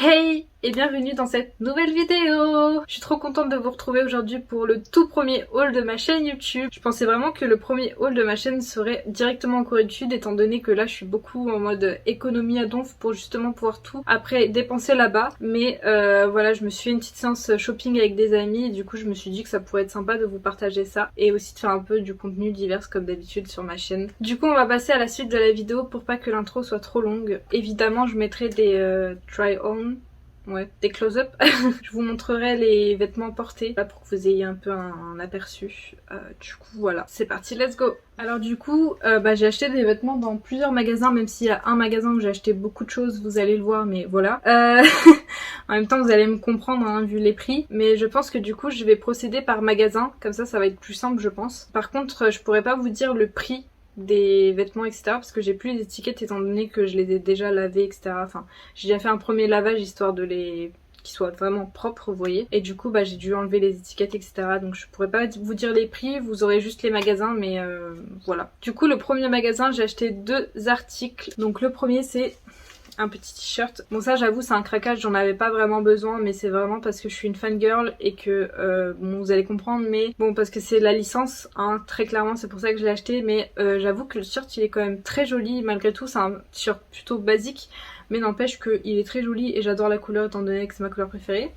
Hey et bienvenue dans cette nouvelle vidéo. Je suis trop contente de vous retrouver aujourd'hui pour le tout premier haul de ma chaîne YouTube. Je pensais vraiment que le premier haul de ma chaîne serait directement en Corée du Sud étant donné que là je suis beaucoup en mode économie à donf pour justement pouvoir tout après dépenser là-bas. Mais voilà, je me suis fait une petite séance shopping avec des amis et du coup je me suis dit que ça pourrait être sympa de vous partager ça et aussi de faire un peu du contenu divers comme d'habitude sur ma chaîne. Du coup on va passer à la suite de la vidéo pour pas que l'intro soit trop longue. Évidemment je mettrai des try-on. Ouais, des close-up. Je vous montrerai les vêtements portés là pour que vous ayez un peu un aperçu. Du coup voilà, c'est parti, let's go. Alors du coup, j'ai acheté des vêtements dans plusieurs magasins, même s'il y a un magasin où j'ai acheté beaucoup de choses, vous allez le voir, mais voilà. En même temps, vous allez me comprendre hein, vu les prix, mais je pense que du coup, je vais procéder par magasin, comme ça va être plus simple, je pense. Par contre, je pourrais pas vous dire le prix des vêtements etc parce que j'ai plus les étiquettes étant donné que je les ai déjà lavés etc. Enfin j'ai déjà fait un premier lavage histoire de les qu'ils soient vraiment propres vous voyez et du coup j'ai dû enlever les étiquettes etc donc je pourrais pas vous dire les prix, vous aurez juste les magasins mais voilà. Du coup le premier magasin j'ai acheté deux articles, donc le premier c'est un petit t-shirt. Bon ça j'avoue c'est un craquage, j'en avais pas vraiment besoin mais c'est vraiment parce que je suis une fangirl et que bon vous allez comprendre mais bon parce que c'est la licence hein, très clairement c'est pour ça que je l'ai acheté mais j'avoue que le t-shirt il est quand même très joli malgré tout, c'est un t-shirt plutôt basique mais n'empêche qu'il est très joli et j'adore la couleur étant donné que c'est ma couleur préférée.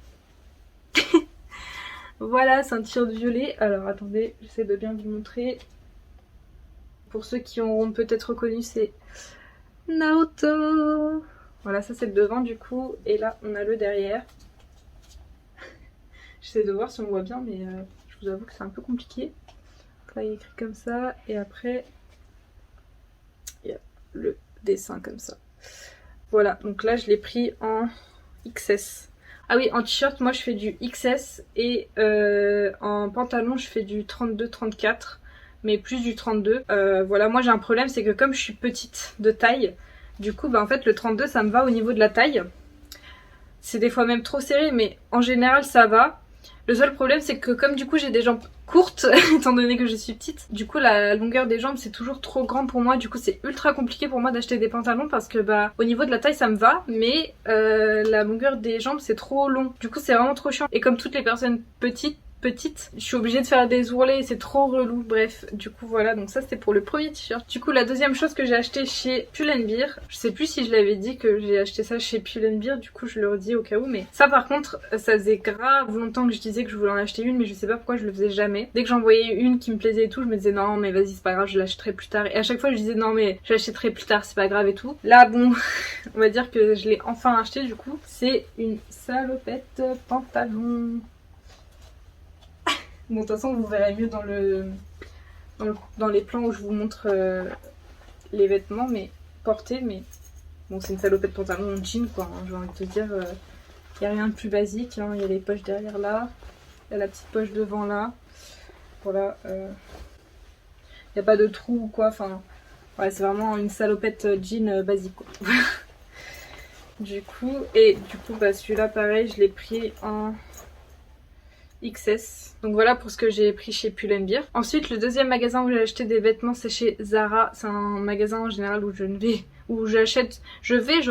Voilà c'est un t-shirt violet, alors attendez j'essaie de bien vous montrer. Pour ceux qui auront peut-être reconnu c'est Naoto. Voilà, ça c'est le devant du coup, et là on a le derrière. J'essaie de voir si on voit bien, mais je vous avoue que c'est un peu compliqué. Donc là il est écrit comme ça, et après il y a le dessin comme ça. Voilà, donc là je l'ai pris en XS. Ah oui, en t-shirt moi je fais du XS, et en pantalon je fais du 32-34. Mais plus du 32. Voilà, moi j'ai un problème, c'est que comme je suis petite de taille, du coup en fait le 32 ça me va au niveau de la taille. C'est des fois même trop serré, mais en général ça va. Le seul problème c'est que comme du coup j'ai des jambes courtes, étant donné que je suis petite, du coup la longueur des jambes c'est toujours trop grand pour moi, du coup c'est ultra compliqué pour moi d'acheter des pantalons parce que au niveau de la taille ça me va, mais la longueur des jambes c'est trop long, du coup c'est vraiment trop chiant. Et comme toutes les personnes petite, je suis obligée de faire des ourlets et c'est trop relou. Bref, du coup voilà, donc ça c'était pour le premier t-shirt. Du coup la deuxième chose que j'ai acheté chez Pull&Bear, je sais plus si je l'avais dit que j'ai acheté ça chez Pull&Bear, du coup je le redis au cas où, mais ça par contre ça faisait grave longtemps que je disais que je voulais en acheter une mais je sais pas pourquoi je le faisais jamais. Dès que j'en voyais une qui me plaisait et tout, je me disais non mais vas-y c'est pas grave, je l'achèterai plus tard, et à chaque fois je disais non mais je l'achèterai plus tard, c'est pas grave et tout. Là bon on va dire que je l'ai enfin acheté du coup. C'est une salopette pantalon. Bon, de toute façon, vous verrez mieux dans les plans où je vous montre les vêtements mais portés. Mais bon, c'est une salopette pantalon en jean, quoi. Hein, j'ai envie de te dire, il n'y a rien de plus basique. Hein. Il y a les poches derrière là, il y a la petite poche devant là. Voilà. Il n'y a pas de trou ou quoi. Enfin, ouais, c'est vraiment une salopette jean basique, quoi. Du coup, celui-là, pareil, je l'ai pris en XS. Donc voilà pour ce que j'ai pris chez Pull&Bear. Ensuite le deuxième magasin où j'ai acheté des vêtements c'est chez Zara. C'est un magasin en général où je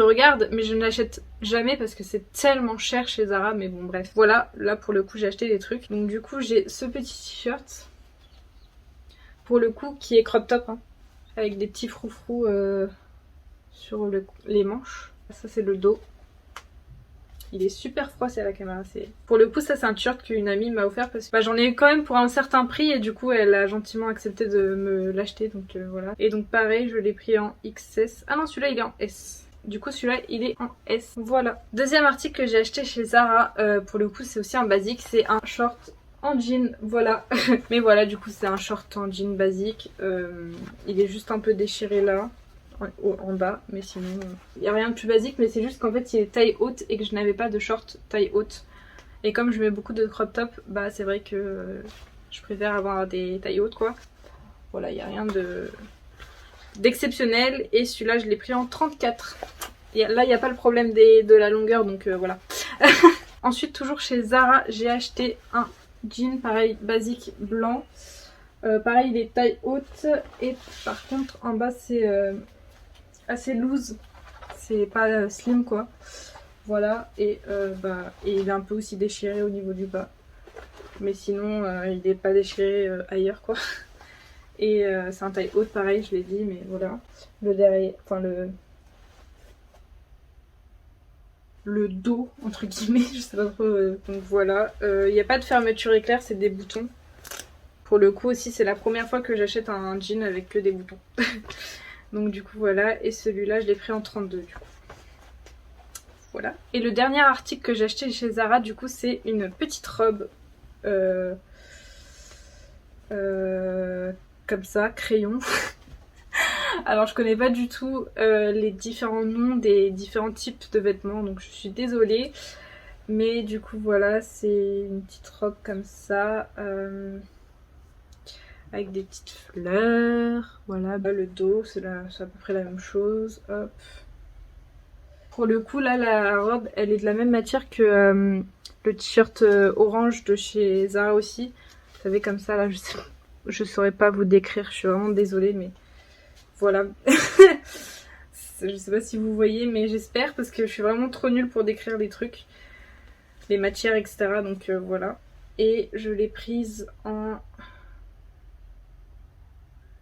regarde mais je n'achète jamais parce que c'est tellement cher chez Zara, mais bon bref. Voilà, là pour le coup j'ai acheté des trucs. Donc du coup j'ai ce petit t-shirt pour le coup qui est crop top hein, avec des petits froufrous sur les manches. Ça c'est le dos. Il est super froid, c'est à la caméra. Pour le coup, ça c'est un t-shirt qu'une amie m'a offert parce que j'en ai eu quand même pour un certain prix et du coup elle a gentiment accepté de me l'acheter, donc voilà. Et donc pareil, je l'ai pris en XS. Ah non, celui-là il est en S. Du coup celui-là il est en S. Voilà. Deuxième article que j'ai acheté chez Zara, pour le coup c'est aussi un basique, c'est un short en jean, voilà. Mais voilà, du coup c'est un short en jean basique. Il est juste un peu déchiré là. En bas, mais sinon il n'y a rien de plus basique, mais c'est juste qu'en fait il est taille haute et que je n'avais pas de short taille haute, et comme je mets beaucoup de crop top, c'est vrai que je préfère avoir des tailles hautes quoi. Voilà, il n'y a rien d'exceptionnel, et celui-là je l'ai pris en 34. Et là il n'y a pas le problème de la longueur, donc voilà. Ensuite toujours chez Zara j'ai acheté un jean pareil basique blanc, pareil il est taille haute, et par contre en bas c'est assez loose, c'est pas slim quoi. Voilà, et il est un peu aussi déchiré au niveau du bas. Mais sinon, il n'est pas déchiré ailleurs, quoi. Et c'est un taille haute, pareil, je l'ai dit, mais voilà. Le derrière, enfin le dos, entre guillemets, je sais pas trop. Donc voilà, il n'y a pas de fermeture éclair, c'est des boutons. Pour le coup aussi, c'est la première fois que j'achète un jean avec que des boutons. Donc du coup voilà, et celui-là je l'ai pris en 32 du coup. Voilà. Et le dernier article que j'ai acheté chez Zara du coup c'est une petite robe comme ça, crayon. Alors je connais pas du tout les différents noms des différents types de vêtements, donc je suis désolée. Mais du coup voilà, c'est une petite robe comme ça. Avec des petites fleurs, voilà, le dos c'est à peu près la même chose, hop. Pour le coup là la robe elle est de la même matière que le t-shirt orange de chez Zara aussi. Vous savez comme ça là, je saurais pas vous décrire, je suis vraiment désolée mais voilà. Je sais pas si vous voyez mais j'espère parce que je suis vraiment trop nulle pour décrire les trucs, les matières etc. Donc voilà. Et je l'ai prise en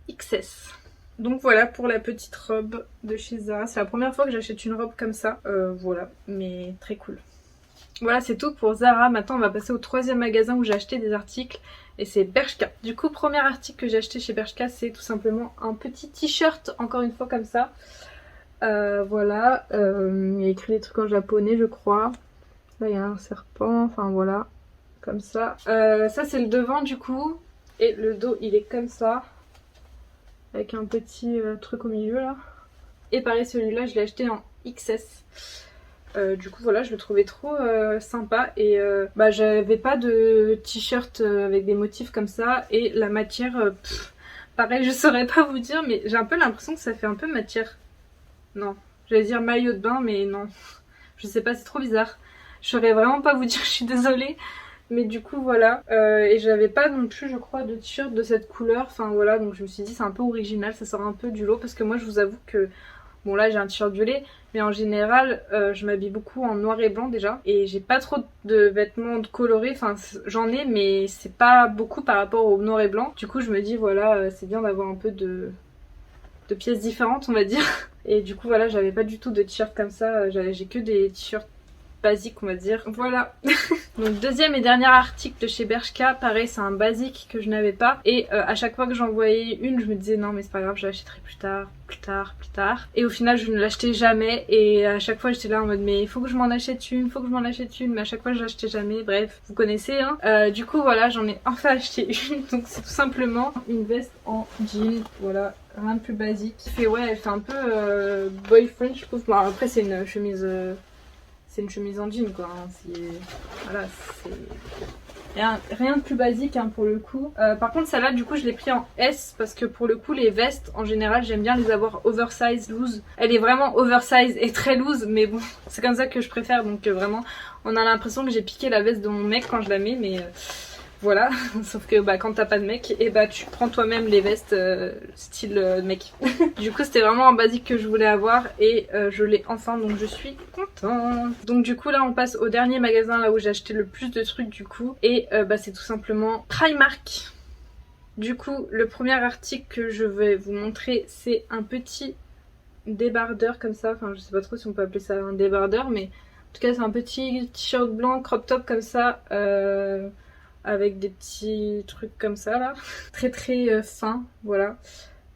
XS. Donc voilà pour la petite robe de chez Zara. C'est la première fois que j'achète une robe comme ça. Voilà, mais très cool. Voilà, c'est tout pour Zara. Maintenant, on va passer au troisième magasin où j'ai acheté des articles. Et c'est Bershka. Du coup, premier article que j'ai acheté chez Bershka, c'est tout simplement un petit t-shirt, encore une fois comme ça. Voilà, il y a écrit des trucs en japonais, je crois. Là, il y a un serpent, enfin voilà, comme ça. Ça, c'est le devant du coup. Et le dos, il est comme ça. Avec un petit truc au milieu là. Et pareil, celui-là je l'ai acheté en XS. Du coup voilà, je le trouvais trop sympa. Et j'avais pas de t-shirt avec des motifs comme ça. Et la matière, pareil, je saurais pas vous dire, mais j'ai un peu l'impression que ça fait un peu matière. Non, j'allais dire maillot de bain, mais non. Je sais pas, c'est trop bizarre. Je saurais vraiment pas vous dire, je suis désolée. Mais du coup voilà, et j'avais pas non plus je crois de t-shirt de cette couleur, enfin voilà, donc je me suis dit c'est un peu original, ça sort un peu du lot parce que moi je vous avoue que, bon là j'ai un t-shirt violet, mais en général je m'habille beaucoup en noir et blanc déjà, et j'ai pas trop de vêtements colorés, enfin j'en ai mais c'est pas beaucoup par rapport au noir et blanc, du coup je me dis voilà, c'est bien d'avoir un peu de pièces différentes on va dire, et du coup voilà j'avais pas du tout de t-shirt comme ça, j'ai que des t-shirts basique on va dire. Voilà. Donc deuxième et dernier article de chez Bershka, pareil c'est un basique que je n'avais pas et à chaque fois que j'en voyais une je me disais non mais c'est pas grave, je l'achèterai plus tard, plus tard, plus tard, et au final je ne l'achetais jamais et à chaque fois j'étais là en mode mais il faut que je m'en achète une, faut que je m'en achète une, mais à chaque fois je l'achetais jamais, bref vous connaissez hein. Du coup voilà, j'en ai enfin acheté une, donc c'est tout simplement une veste en jean, voilà, rien de plus basique. Elle fait un peu boyfriend je trouve. Bon, après c'est une chemise c'est une chemise en jean quoi, hein. Voilà, c'est rien de plus basique hein, pour le coup. Par contre celle-là du coup je l'ai pris en S parce que pour le coup les vestes en général j'aime bien les avoir oversize, loose. Elle est vraiment oversize et très loose mais bon c'est comme ça que je préfère, donc vraiment on a l'impression que j'ai piqué la veste de mon mec quand je la mets, mais voilà, sauf que quand t'as pas de mec, et tu prends toi-même les vestes style mec. Du coup c'était vraiment un basique que je voulais avoir et je l'ai enfin, donc je suis contente. Donc du coup là on passe au dernier magasin là où j'ai acheté le plus de trucs du coup, et c'est tout simplement Primark. Du coup le premier article que je vais vous montrer c'est un petit débardeur comme ça, enfin je sais pas trop si on peut appeler ça un débardeur, mais en tout cas c'est un petit t-shirt blanc crop top comme ça, avec des petits trucs comme ça là, très très fin, voilà.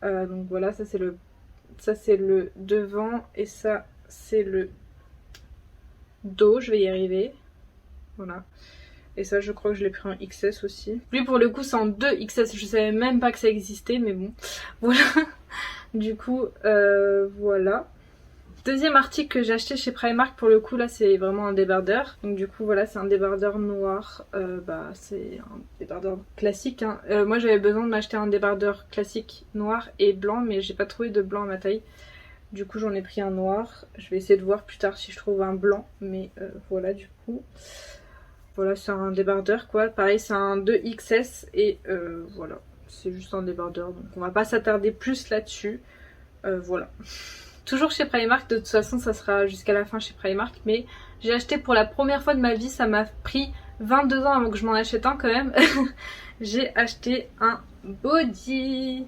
Donc voilà, ça c'est le devant et ça c'est le dos, je vais y arriver, voilà. Et ça je crois que je l'ai pris en XS aussi. Lui pour le coup c'est en 2XS, je savais même pas que ça existait mais bon, voilà. Du coup voilà. Deuxième article que j'ai acheté chez Primark, pour le coup là c'est vraiment un débardeur. Donc du coup voilà, c'est un débardeur noir, c'est un débardeur classique hein. Moi j'avais besoin de m'acheter un débardeur classique noir et blanc, mais j'ai pas trouvé de blanc à ma taille. Du coup j'en ai pris un noir, je vais essayer de voir plus tard si je trouve un blanc, mais voilà du coup. Voilà, c'est un débardeur quoi, pareil c'est un 2XS et voilà, c'est juste un débardeur, donc on va pas s'attarder plus là-dessus, voilà. Toujours chez Primark, de toute façon ça sera jusqu'à la fin chez Primark, mais J'ai acheté pour la première fois de ma vie, ça m'a pris 22 ans avant que je m'en achète un quand même. J'ai acheté un body.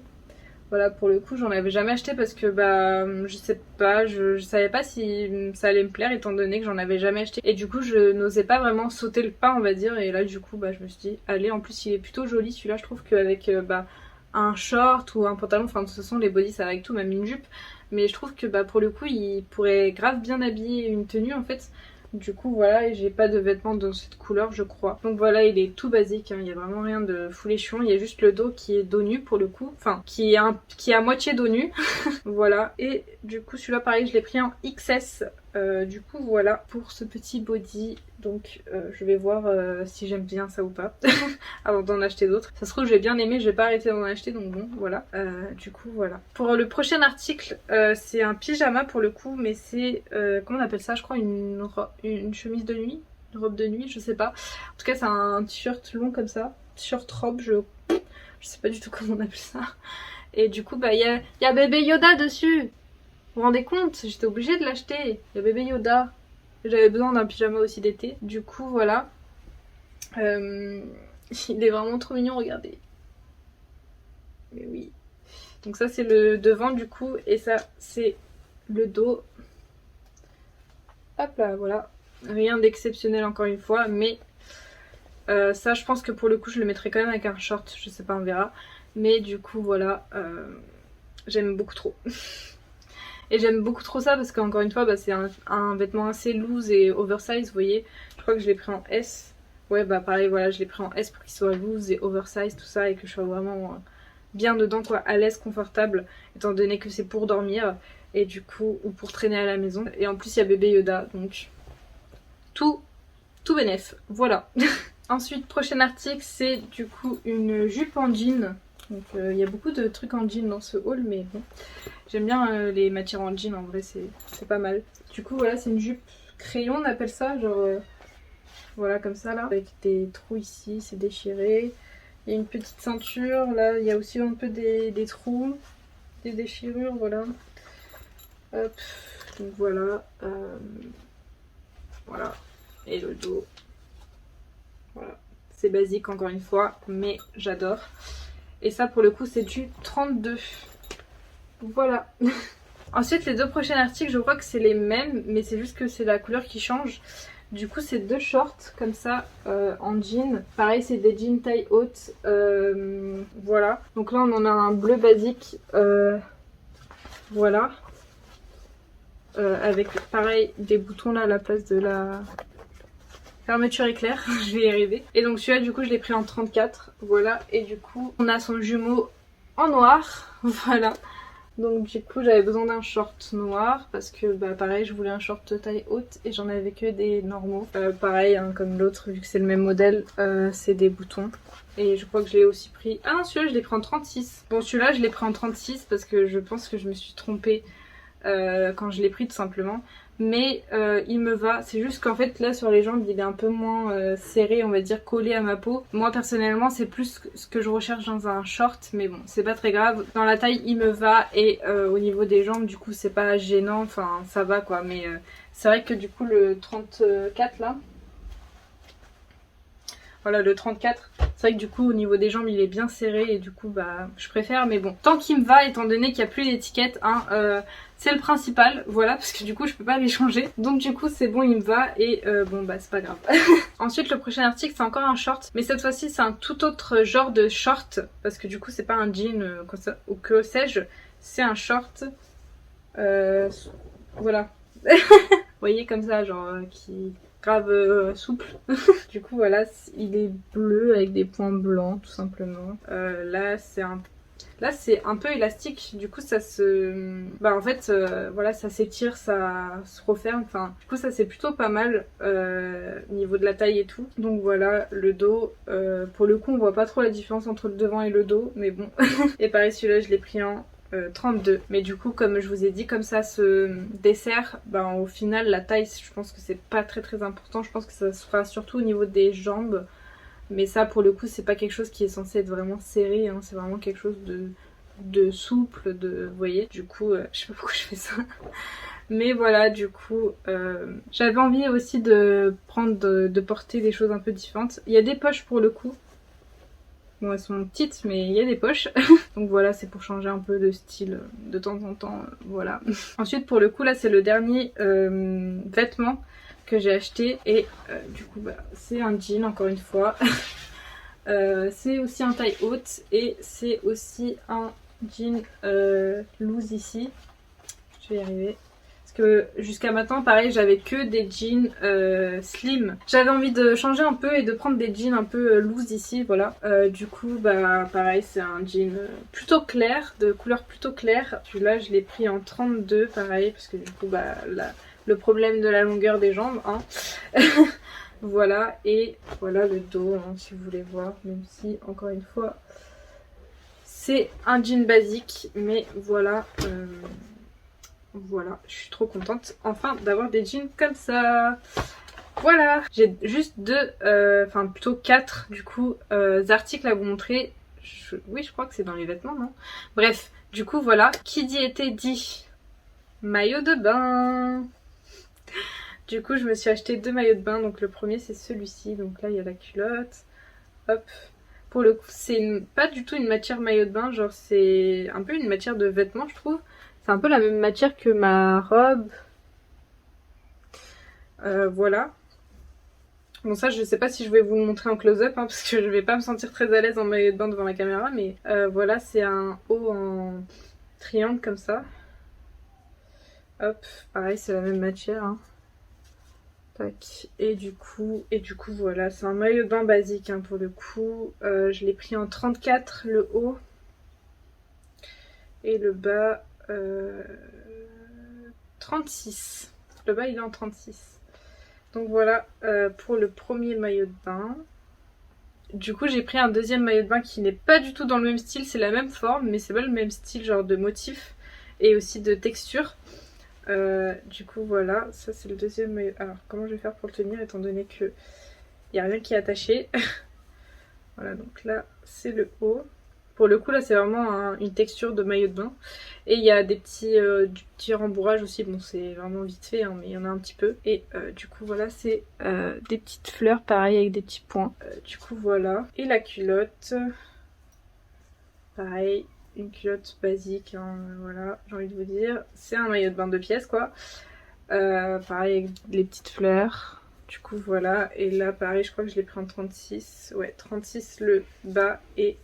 Voilà, pour le coup, j'en avais jamais acheté parce que bah je sais pas, je savais pas si ça allait me plaire étant donné que j'en avais jamais acheté. Et du coup, je n'osais pas vraiment sauter le pas, on va dire. Et là, du coup, bah je me suis dit, allez, en plus, il est plutôt joli celui-là. Je trouve qu'avec bah un short ou un pantalon, enfin de toute façon, les bodys ça va avec tout, même une jupe. Mais je trouve que bah pour le coup, il pourrait grave bien habiller une tenue en fait. Du coup voilà, et j'ai pas de vêtements dans cette couleur je crois. Donc voilà, il est tout basique, hein. Il y a vraiment rien de fouléchon. Il y a juste le dos qui est dos nu pour le coup. Enfin, qui est à moitié dos nu. Voilà. Et du coup celui-là pareil, je l'ai pris en XS. Du coup voilà pour ce petit body. Donc je vais voir si j'aime bien ça ou pas avant d'en acheter d'autres. Ça se trouve j'ai bien aimé, je vais pas arrêter d'en acheter donc bon voilà. Du coup voilà. Pour le prochain article c'est un pyjama pour le coup mais c'est comment on appelle ça, je crois une chemise de nuit, une robe de nuit, je sais pas. En tout cas c'est un t-shirt long comme ça, t-shirt robe, je sais pas du tout comment on appelle ça. Et du coup bah il y a bébé Yoda dessus. Vous vous rendez compte, j'étais obligée de l'acheter. Il y a bébé Yoda. J'avais besoin d'un pyjama aussi d'été. Du coup, voilà. Il est vraiment trop mignon, regardez. Mais oui. Donc ça, c'est le devant du coup. Et ça, c'est le dos. Hop là, voilà. Rien d'exceptionnel encore une fois. Mais ça, je pense que pour le coup, je le mettrai quand même avec un short. Je sais pas, on verra. Mais du coup, voilà. J'aime beaucoup trop. Et j'aime beaucoup trop ça parce qu'encore une fois bah, c'est un vêtement assez loose et oversize, vous voyez. Je crois que je l'ai pris en S. Ouais bah pareil voilà, je l'ai pris en S pour qu'il soit loose et oversize tout ça et que je sois vraiment bien dedans quoi, à l'aise, confortable, étant donné que c'est pour dormir et du coup, ou pour traîner à la maison. Et en plus il y a bébé Yoda donc tout bénef, voilà. Ensuite prochain article c'est du coup une jupe en jean. Donc il y a beaucoup de trucs en jean dans ce haul mais bon. J'aime bien les matières en jean, en vrai c'est pas mal. Du coup voilà, c'est une jupe crayon on appelle ça, genre voilà comme ça là. Avec des trous ici, c'est déchiré. Il y a une petite ceinture, là il y a aussi un peu des trous, des déchirures, voilà. Hop, donc voilà. Voilà, et le dos. Voilà, c'est basique encore une fois, mais j'adore. Et ça pour le coup c'est du 32. Voilà. Ensuite les deux prochains articles je crois que c'est les mêmes mais c'est juste que c'est la couleur qui change. Du coup c'est deux shorts comme ça en jean. Pareil c'est des jeans taille haute. Voilà. Donc là on en a un bleu basique. Voilà. Avec pareil des boutons là à la place de la fermeture éclair. Je vais y arriver. Et donc celui-là du coup je l'ai pris en 34. Voilà. Et du coup on a son jumeau en noir. Voilà. Donc du coup j'avais besoin d'un short noir parce que bah pareil je voulais un short taille haute et j'en avais que des normaux. Pareil hein, comme l'autre vu que c'est le même modèle, c'est des boutons. Et je crois que je l'ai aussi pris... Ah non celui-là je l'ai pris en 36. Bon celui-là je l'ai pris en 36 parce que je pense que je me suis trompée quand je l'ai pris tout simplement. Mais il me va, c'est juste qu'en fait là sur les jambes il est un peu moins serré, on va dire collé à ma peau. Moi personnellement c'est plus ce que je recherche dans un short, mais bon c'est pas très grave. Dans la taille il me va et au niveau des jambes du coup c'est pas gênant, enfin ça va quoi. Mais c'est vrai que du coup le 34 là, voilà le 34, c'est vrai que du coup au niveau des jambes il est bien serré et du coup bah je préfère, mais bon tant qu'il me va étant donné qu'il n'y a plus d'étiquette hein, c'est le principal, voilà, parce que du coup je peux pas les changer. Donc du coup c'est bon, il me va et bon bah c'est pas grave. Ensuite le prochain article c'est encore un short, mais cette fois-ci c'est un tout autre genre de short, parce que du coup c'est pas un jean ou que sais-je, c'est un short. Voilà. Vous voyez comme ça, genre qui grave souple. Du coup voilà, il est bleu avec des points blancs tout simplement. Là c'est un peu élastique, du coup ça se... Bah en fait voilà ça s'étire, ça se referme, enfin du coup ça c'est plutôt pas mal au niveau de la taille et tout. Donc voilà le dos, pour le coup on voit pas trop la différence entre le devant et le dos mais bon. Et pareil celui-là je l'ai pris en 32. Mais du coup comme je vous ai dit, comme ça se dessert, bah au final la taille je pense que c'est pas très important, je pense que ça se fera surtout au niveau des jambes. Mais ça pour le coup c'est pas quelque chose qui est censé être vraiment serré hein, c'est vraiment quelque chose de souple, vous voyez. Du coup je sais pas pourquoi je fais ça. Mais voilà, du coup, j'avais envie aussi de de porter des choses un peu différentes. Il y a des poches pour le coup. Bon, elles sont petites, mais il y a des poches. Donc voilà, c'est pour changer un peu de style de temps en temps, voilà. Ensuite, pour le coup, là, c'est le dernier vêtement que j'ai acheté. Et du coup, bah, c'est un jean, encore une fois. C'est aussi un taille haute. Et c'est aussi un jean loose ici. Je vais y arriver. Jusqu'à maintenant, pareil, j'avais que des jeans slim. J'avais envie de changer un peu et de prendre des jeans un peu loose ici, voilà. Du coup, bah pareil, c'est un jean plutôt clair, de couleur plutôt claire. Celui-là, je l'ai pris en 32, pareil, parce que du coup, bah le problème de la longueur des jambes, hein. Voilà, et voilà le dos, hein, si vous voulez voir, même si, encore une fois, c'est un jean basique, mais voilà... Voilà, je suis trop contente enfin d'avoir des jeans comme ça. Voilà, j'ai juste enfin plutôt 4 du coup articles à vous montrer. Oui, je crois que c'est dans les vêtements, non? Bref, du coup voilà, qui dit été dit maillot de bain. Du coup je me suis acheté 2 maillots de bain, donc le premier c'est celui-ci, donc là il y a la culotte, hop. Pour le coup c'est pas du tout une matière maillot de bain, genre c'est un peu une matière de vêtements je trouve. C'est un peu la même matière que ma robe. Voilà. Bon ça je sais pas si je vais vous le montrer en close-up hein, parce que je vais pas me sentir très à l'aise en maillot de bain devant la caméra. Mais voilà, c'est un haut en triangle comme ça. Hop, pareil c'est la même matière. Hein. Tac. Et du coup voilà, c'est un maillot de bain basique hein, pour le coup. Je l'ai pris en 34 le haut. Et le bas... 36. Le bas il est en 36. Donc voilà pour le premier maillot de bain. Du coup j'ai pris un deuxième maillot de bain qui n'est pas du tout dans le même style. C'est la même forme mais c'est pas le même style genre de motif et aussi de texture. Du coup voilà, ça c'est le deuxième maillot. Alors comment je vais faire pour le tenir étant donné que il n'y a rien qui est attaché. Voilà, donc là c'est le haut. Pour le coup là c'est vraiment une texture de maillot de bain. Et il y a des du petit rembourrage aussi, bon c'est vraiment vite fait hein, mais il y en a un petit peu. Et du coup voilà c'est des petites fleurs pareil avec des petits points. Du coup voilà. Et la culotte, pareil, une culotte basique, hein, voilà j'ai envie de vous dire. C'est un maillot de bain 2 pièces quoi. Pareil avec les petites fleurs. Du coup voilà. Et là pareil je crois que je l'ai pris en 36. Ouais 36 le bas et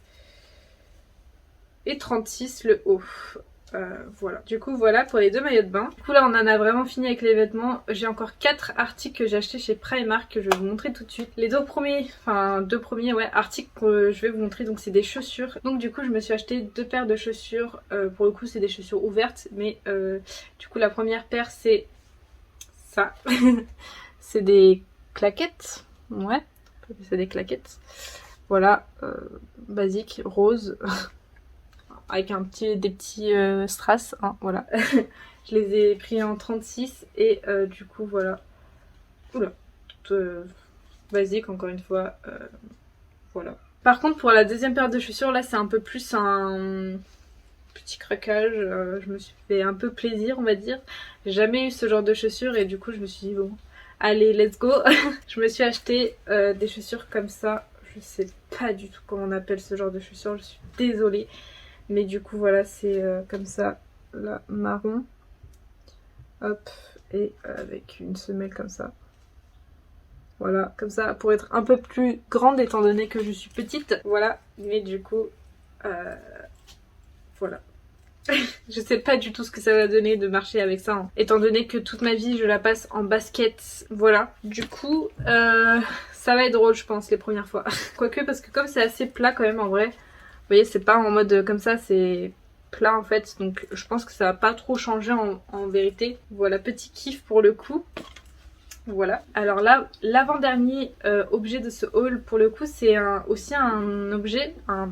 36 le haut. Voilà. Du coup voilà pour les 2 maillots de bain. Du coup là on en a vraiment fini avec les vêtements. J'ai encore 4 articles que j'ai achetés chez Primark que je vais vous montrer tout de suite. Les 2 premiers, enfin 2 premiers ouais, articles que je vais vous montrer, donc c'est des chaussures. Donc du coup je me suis acheté 2 paires de chaussures. Pour le coup c'est des chaussures ouvertes, mais du coup la première paire c'est ça. C'est des claquettes. Ouais, on peut appeler ça des claquettes. Voilà, basique, rose. Avec des petits strass, hein, voilà. Je les ai pris en 36 et du coup voilà. Oula, tout basique encore une fois, voilà. Par contre pour la deuxième paire de chaussures là c'est un peu plus un petit craquage, je me suis fait un peu plaisir on va dire. J'ai jamais eu ce genre de chaussures et du coup je me suis dit bon allez let's go. Je me suis acheté des chaussures comme ça, je sais pas du tout comment on appelle ce genre de chaussures, je suis désolée. Mais du coup voilà c'est comme ça, là marron, hop, et avec une semelle comme ça. Voilà, comme ça pour être un peu plus grande étant donné que je suis petite. Voilà, mais du coup, voilà. Je sais pas du tout ce que ça va donner de marcher avec ça, hein, étant donné que toute ma vie je la passe en basket. Voilà, du coup ça va être drôle je pense les premières fois. Quoique parce que comme c'est assez plat quand même en vrai. Vous voyez c'est pas en mode comme ça, c'est plat en fait, donc je pense que ça va pas trop changer en vérité. Voilà, petit kiff pour le coup. Voilà, alors là l'avant-dernier objet de ce haul pour le coup c'est aussi un objet, un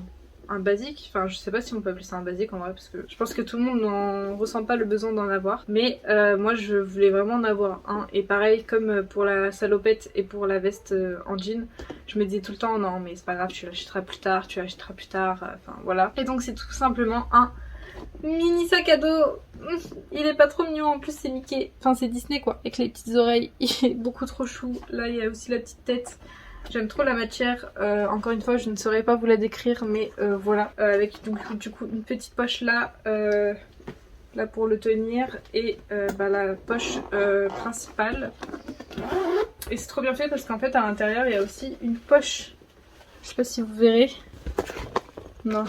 basique, enfin je sais pas si on peut appeler ça un basique en vrai parce que je pense que tout le monde n'en ressent pas le besoin d'en avoir, mais moi je voulais vraiment en avoir un. Et pareil comme pour la salopette et pour la veste en jean, je me disais tout le temps non mais c'est pas grave, tu l'achèteras plus tard, enfin voilà. Et donc c'est tout simplement un mini sac à dos. Il est pas trop mignon, en plus c'est Mickey, enfin c'est Disney quoi, avec les petites oreilles, il est beaucoup trop chou. Là il y a aussi la petite tête. J'aime trop la matière, encore une fois je ne saurais pas vous la décrire mais voilà, avec donc, du coup une petite poche là, là pour le tenir et la poche principale. Et c'est trop bien fait parce qu'en fait à l'intérieur il y a aussi une poche, je sais pas si vous verrez, non.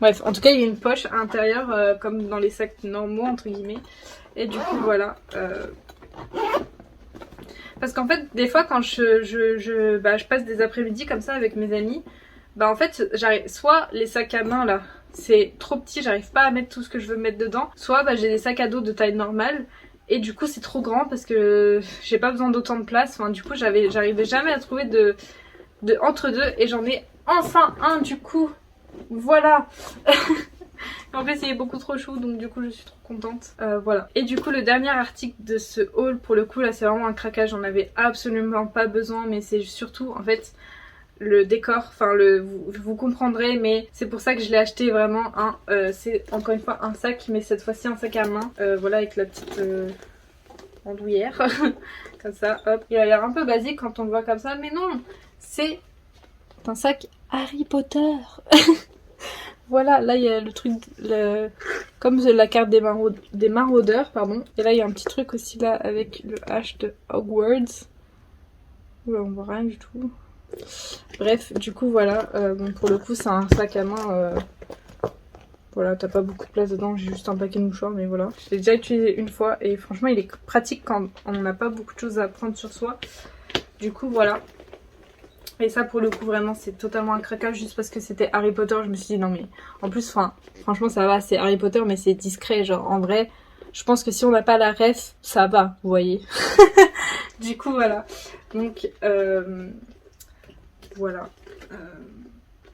Bref, en tout cas, il y a une poche à l'intérieur, comme dans les sacs normaux, entre guillemets. Et du coup, voilà. Parce qu'en fait, des fois, quand je passe des après-midi comme ça avec mes amis, bah en fait, j'arrive. Soit les sacs à main, là, c'est trop petit, j'arrive pas à mettre tout ce que je veux mettre dedans. Soit bah, j'ai des sacs à dos de taille normale. Et du coup, c'est trop grand parce que j'ai pas besoin d'autant de place. Enfin, du coup, j'arrivais jamais à trouver de entre deux. Et j'en ai enfin un, du coup. Voilà. En fait il est beaucoup trop chou donc du coup je suis trop contente. Voilà. Et du coup le dernier article de ce haul, pour le coup là c'est vraiment un craquage, j'en avais absolument pas besoin, mais c'est surtout en fait le décor, enfin vous comprendrez, mais c'est pour ça que je l'ai acheté vraiment c'est encore une fois un sac, mais cette fois-ci un sac à main, voilà, avec la petite andouillère comme ça, hop. Il a l'air un peu basique quand on le voit comme ça, mais non, c'est un sac Harry Potter. Voilà, là il y a le truc, comme la carte des maraudeurs, pardon. Et là il y a un petit truc aussi là avec le H de Hogwarts. Oula, on voit rien du tout. Bref, du coup voilà, bon, pour le coup c'est un sac à main. Voilà, t'as pas beaucoup de place dedans, j'ai juste un paquet de mouchoirs, mais voilà. Je l'ai déjà utilisé une fois et franchement il est pratique quand on n'a pas beaucoup de choses à prendre sur soi. Du coup voilà. Et ça pour le coup vraiment c'est totalement un craquage, juste parce que c'était Harry Potter. Je me suis dit non mais en plus franchement ça va, c'est Harry Potter mais c'est discret, genre en vrai je pense que si on n'a pas la ref ça va, vous voyez. Du coup voilà, donc voilà,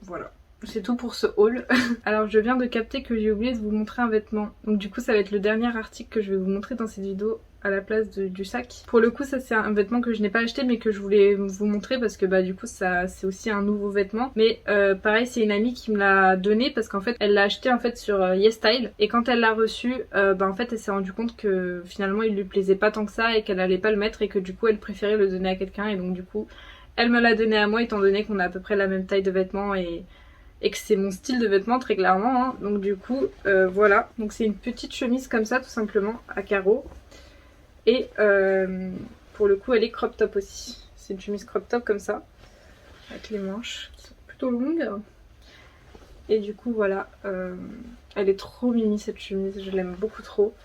voilà. C'est tout pour ce haul. Alors je viens de capter que j'ai oublié de vous montrer un vêtement. Donc du coup ça va être le dernier article que je vais vous montrer dans cette vidéo à la place du sac. Pour le coup ça c'est un vêtement que je n'ai pas acheté mais que je voulais vous montrer parce que bah du coup ça c'est aussi un nouveau vêtement. Mais pareil c'est une amie qui me l'a donné parce qu'en fait elle l'a acheté en fait sur YesStyle. Et quand elle l'a reçu en fait elle s'est rendue compte que finalement il lui plaisait pas tant que ça et qu'elle allait pas le mettre et que du coup elle préférait le donner à quelqu'un. Et donc du coup elle me l'a donné à moi étant donné qu'on a à peu près la même taille de vêtements et que c'est mon style de vêtements très clairement, hein. Donc du coup voilà, donc c'est une petite chemise comme ça tout simplement à carreaux et pour le coup elle est crop top aussi, c'est une chemise crop top comme ça avec les manches qui sont plutôt longues et du coup voilà, elle est trop mimi cette chemise, je l'aime beaucoup trop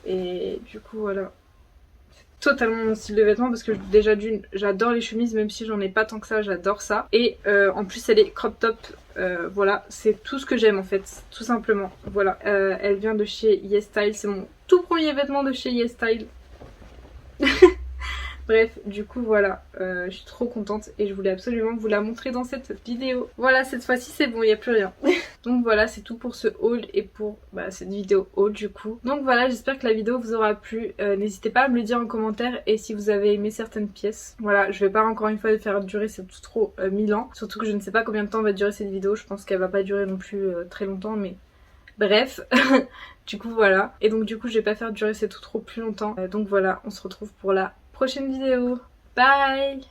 et du coup voilà, totalement mon style de vêtements parce que déjà d'une j'adore les chemises, même si j'en ai pas tant que ça, j'adore ça. Et en plus elle est crop top, voilà, c'est tout ce que j'aime en fait, tout simplement. Voilà, elle vient de chez YesStyle, c'est mon tout premier vêtement de chez YesStyle. Bref, du coup voilà, je suis trop contente et je voulais absolument vous la montrer dans cette vidéo. Voilà, cette fois-ci c'est bon, il n'y a plus rien. Donc voilà, c'est tout pour ce haul et pour cette vidéo haul du coup. Donc voilà, j'espère que la vidéo vous aura plu. N'hésitez pas à me le dire en commentaire et si vous avez aimé certaines pièces. Voilà, je vais pas encore une fois faire durer c'est tout trop 1000 ans. Surtout que je ne sais pas combien de temps va durer cette vidéo, je pense qu'elle va pas durer non plus très longtemps, mais... Bref, du coup voilà. Et donc du coup je vais pas faire durer c'est tout trop plus longtemps. Donc voilà, on se retrouve pour la prochaine vidéo. Bye!